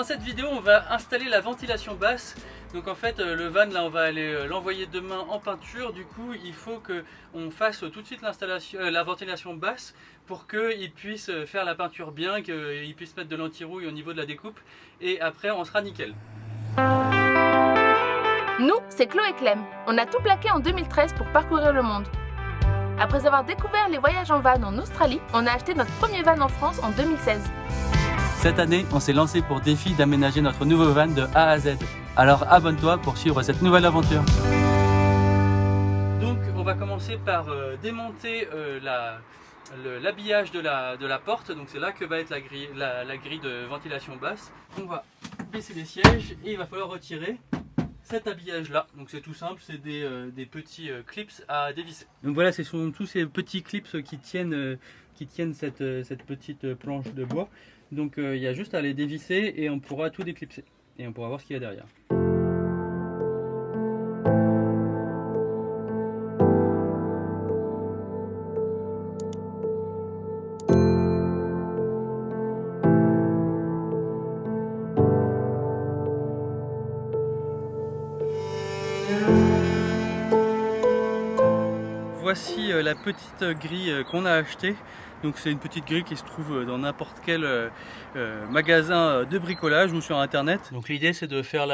cette vidéo, on va installer la ventilation basse. Donc en fait, le van, là, on va aller l'envoyer demain en peinture. Du coup, il faut qu'on fasse tout de suite l'installation, la ventilation basse pour qu'il puisse faire la peinture bien, qu'il puisse mettre de l'anti-rouille au niveau de la découpe. Et après, on sera nickel. Nous, c'est Chloé et Clem. On a tout plaqué en 2013 pour parcourir le monde. Après avoir découvert les voyages en van en Australie, on a acheté notre premier van en France en 2016. Cette année, on s'est lancé pour défi d'aménager notre nouveau van de A à Z. Alors abonne-toi pour suivre cette nouvelle aventure. Donc on va commencer par démonter l'habillage de la porte. Donc c'est là que va être la grille de ventilation basse. On va baisser les sièges et il va falloir retirer cet habillage là. Donc c'est tout simple, c'est des petits clips à dévisser. Donc voilà, ce sont tous ces petits clips qui tiennent cette petite planche de bois. Donc il y a juste à les dévisser et on pourra tout déclipser. Et on pourra voir ce qu'il y a derrière. Voici la petite grille qu'on a achetée. Donc c'est une petite grille qui se trouve dans n'importe quel magasin de bricolage ou sur internet. Donc l'idée c'est de faire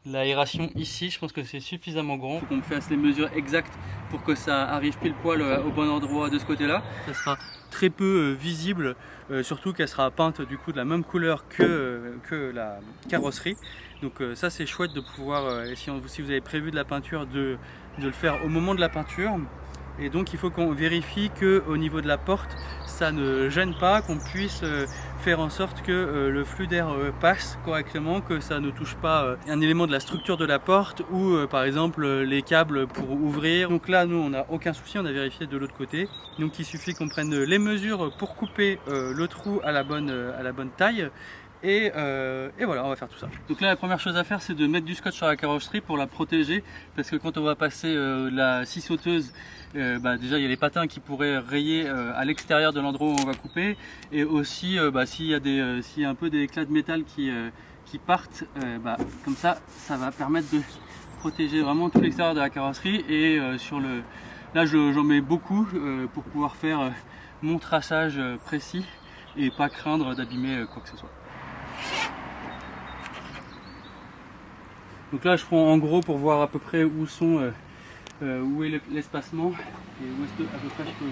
l'aération ici. Je pense que c'est suffisamment grand. Il faut qu'on fasse les mesures exactes pour que ça arrive pile poil au bon endroit de ce côté là. Ça sera très peu visible, surtout qu'elle sera peinte du coup de la même couleur que la carrosserie. Donc ça c'est chouette de pouvoir, si vous avez prévu de la peinture, de le faire au moment de la peinture. Et donc il faut qu'on vérifie qu'au niveau de la porte ça ne gêne pas, qu'on puisse faire en sorte que le flux d'air passe correctement, que ça ne touche pas un élément de la structure de la porte ou par exemple les câbles pour ouvrir. Donc là nous on n'a aucun souci, on a vérifié de l'autre côté. Donc il suffit qu'on prenne les mesures pour couper le trou à la bonne taille. Et voilà, on va faire tout ça. Donc là la première chose à faire c'est de mettre du scotch sur la carrosserie pour la protéger, parce que quand on va passer la scie sauteuse, déjà il y a les patins qui pourraient rayer à l'extérieur de l'endroit où on va couper, et aussi s'il y a un peu des éclats de métal qui partent, comme ça va permettre de protéger vraiment tout l'extérieur de la carrosserie. Et là j'en mets beaucoup pour pouvoir faire mon traçage précis et pas craindre d'abîmer quoi que ce soit. Donc là je prends en gros pour voir à peu près où est l'espacement et où est-ce que à peu près je peux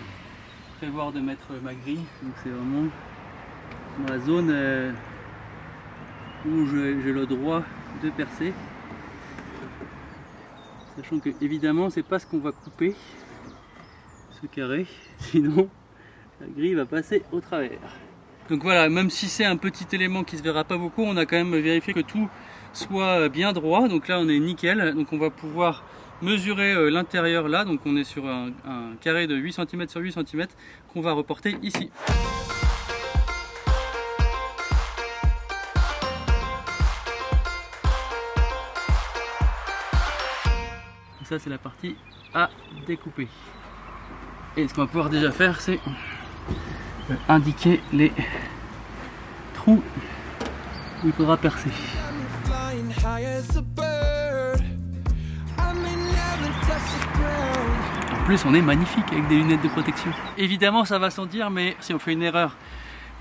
prévoir de mettre ma grille. Donc c'est vraiment dans la zone où j'ai le droit de percer, sachant que évidemment c'est pas ce qu'on va couper, ce carré, sinon la grille va passer au travers. Donc voilà, même si c'est un petit élément qui se verra pas beaucoup, on a quand même vérifié que tout soit bien droit. Donc là on est nickel. Donc on va pouvoir mesurer l'intérieur là. Donc on est sur un carré de 8 cm sur 8 cm qu'on va reporter ici. Donc ça c'est la partie à découper. Et ce qu'on va pouvoir déjà faire, c'est indiquer les trous où il faudra percer. En plus on est magnifique avec des lunettes de protection. Évidemment ça va sans dire, mais si on fait une erreur,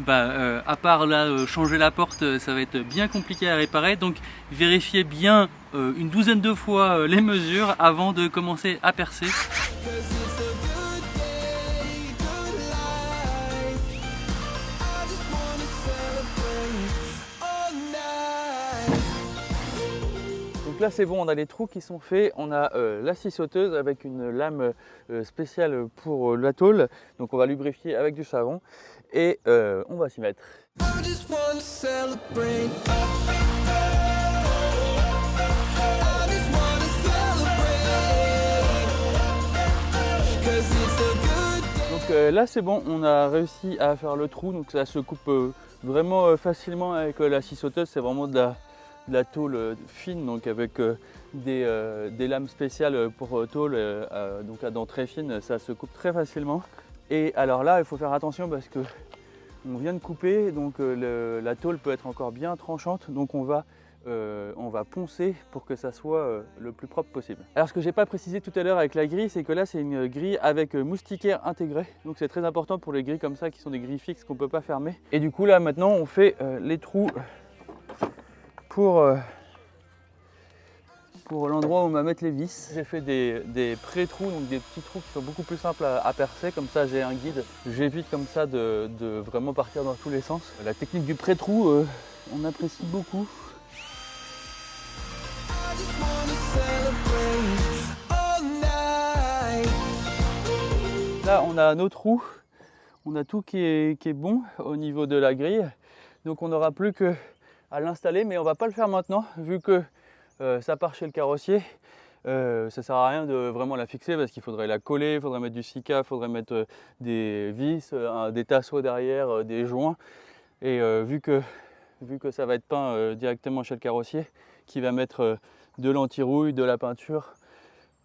à part là changer la porte, ça va être bien compliqué à réparer. Donc vérifiez bien une douzaine de fois les mesures avant de commencer à percer. Donc là c'est bon, on a les trous qui sont faits, on a la scie sauteuse avec une lame spéciale pour la tôle. Donc on va lubrifier avec du savon et on va s'y mettre. Donc là c'est bon, on a réussi à faire le trou, donc ça se coupe vraiment facilement avec la scie sauteuse. C'est vraiment de la tôle fine, donc avec des lames spéciales pour tôle, donc à dents très fines, ça se coupe très facilement. Et alors là il faut faire attention parce que on vient de couper, donc la tôle peut être encore bien tranchante, donc on va poncer pour que ça soit le plus propre possible. Alors ce que j'ai pas précisé tout à l'heure avec la grille, c'est que là c'est une grille avec moustiquaire intégré, donc c'est très important pour les grilles comme ça qui sont des grilles fixes qu'on peut pas fermer. Et du coup là maintenant on fait les trous pour l'endroit où on va mettre les vis. J'ai fait des pré-trous, donc des petits trous qui sont beaucoup plus simples à percer, comme ça j'ai un guide. J'évite comme ça de vraiment partir dans tous les sens. La technique du pré-trou, on apprécie beaucoup. Là on a nos trous, on a tout qui est bon au niveau de la grille, donc on n'aura plus qu'à l'installer, mais on va pas le faire maintenant vu que ça part chez le carrossier. Ça sert à rien de vraiment la fixer parce qu'il faudrait la coller, il faudrait mettre du sika, il faudrait mettre des vis, des tasseaux derrière, des joints, et vu que ça va être peint directement chez le carrossier qui va mettre de l'anti-rouille, de la peinture,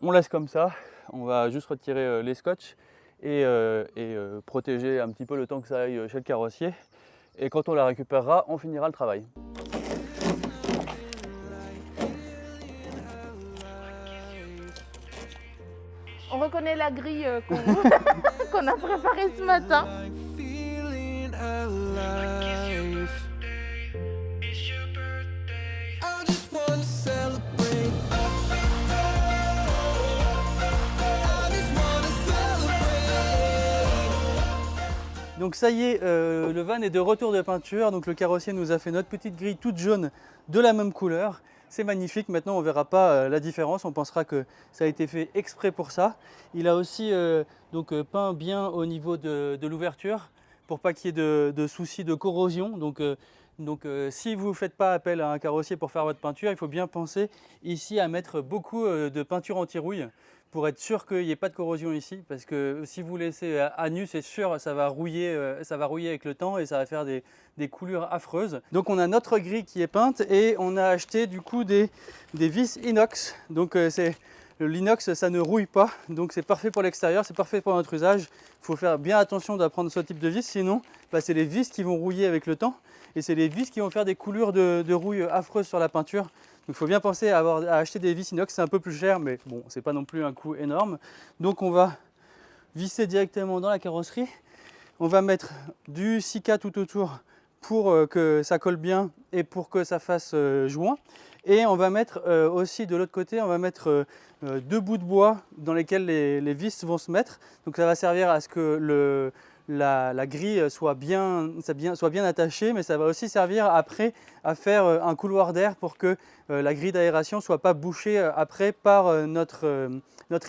on laisse comme ça. On va juste retirer les scotch et protéger un petit peu le temps que ça aille chez le carrossier, et quand on la récupérera on finira le travail. On reconnaît la grille qu'on a préparée ce matin. Donc ça y est, le van est de retour de peinture, donc le carrossier nous a fait notre petite grille toute jaune de la même couleur. C'est magnifique, maintenant on ne verra pas la différence, on pensera que ça a été fait exprès pour ça. Il a aussi peint bien au niveau de l'ouverture pour pas qu'il y ait de soucis de corrosion. Donc si vous ne faites pas appel à un carrossier pour faire votre peinture, il faut bien penser ici à mettre beaucoup de peinture anti-rouille pour être sûr qu'il n'y ait pas de corrosion ici, parce que si vous laissez à nu, c'est sûr, ça va rouiller avec le temps et ça va faire des coulures affreuses. Donc on a notre grille qui est peinte et on a acheté du coup des vis inox. Donc l'inox ça ne rouille pas, donc c'est parfait pour l'extérieur, c'est parfait pour notre usage. Il faut faire bien attention de prendre ce type de vis, sinon c'est les vis qui vont rouiller avec le temps et c'est les vis qui vont faire des coulures de rouille affreuses sur la peinture. Donc il faut bien penser à acheter des vis inox, c'est un peu plus cher, mais bon, c'est pas non plus un coût énorme. Donc on va visser directement dans la carrosserie. On va mettre du sika tout autour pour que ça colle bien et pour que ça fasse joint. Et on va mettre aussi de l'autre côté, on va mettre 2 bouts de bois dans lesquels les vis vont se mettre. Donc ça va servir à ce que la grille soit bien attachée, mais ça va aussi servir après à faire un couloir d'air pour que la grille d'aération ne soit pas bouchée après par notre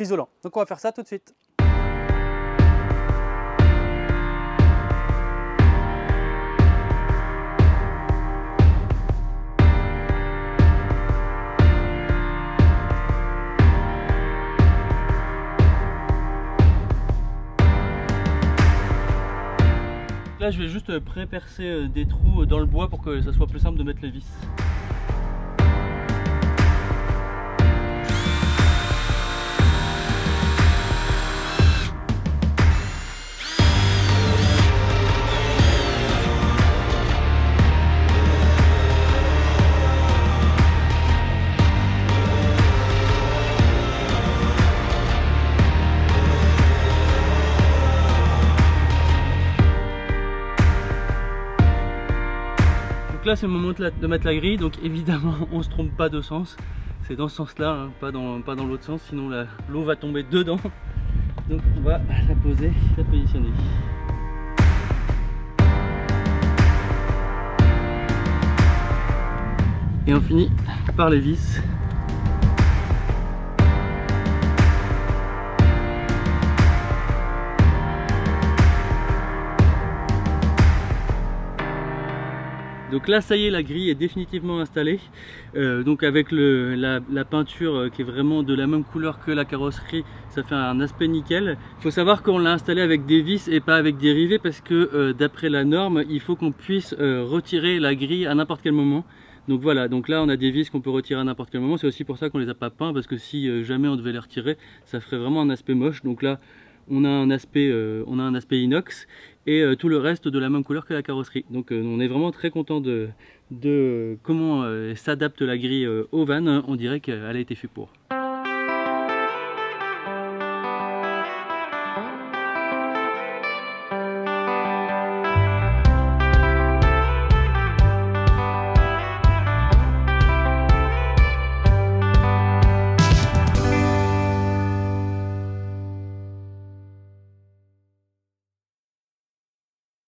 isolant. Donc on va faire ça tout de suite. Là je vais juste pré-percer des trous dans le bois pour que ça soit plus simple de mettre les vis. Donc là c'est le moment de mettre la grille, donc évidemment on ne se trompe pas de sens, c'est dans ce sens là, hein, pas dans l'autre sens, sinon l'eau va tomber dedans. Donc on va la poser, la positionner. Et on finit par les vis. Donc là ça y est, la grille est définitivement installée, donc avec la peinture qui est vraiment de la même couleur que la carrosserie, ça fait un aspect nickel. Il faut savoir qu'on l'a installé avec des vis et pas avec des rivets parce que d'après la norme il faut qu'on puisse retirer la grille à n'importe quel moment. Donc voilà, donc là on a des vis qu'on peut retirer à n'importe quel moment, c'est aussi pour ça qu'on les a pas peints, parce que si jamais on devait les retirer ça ferait vraiment un aspect moche. Donc là on a un aspect inox et tout le reste de la même couleur que la carrosserie. Donc on est vraiment très content de comment s'adapte la grille au van. On dirait qu'elle a été faite pour.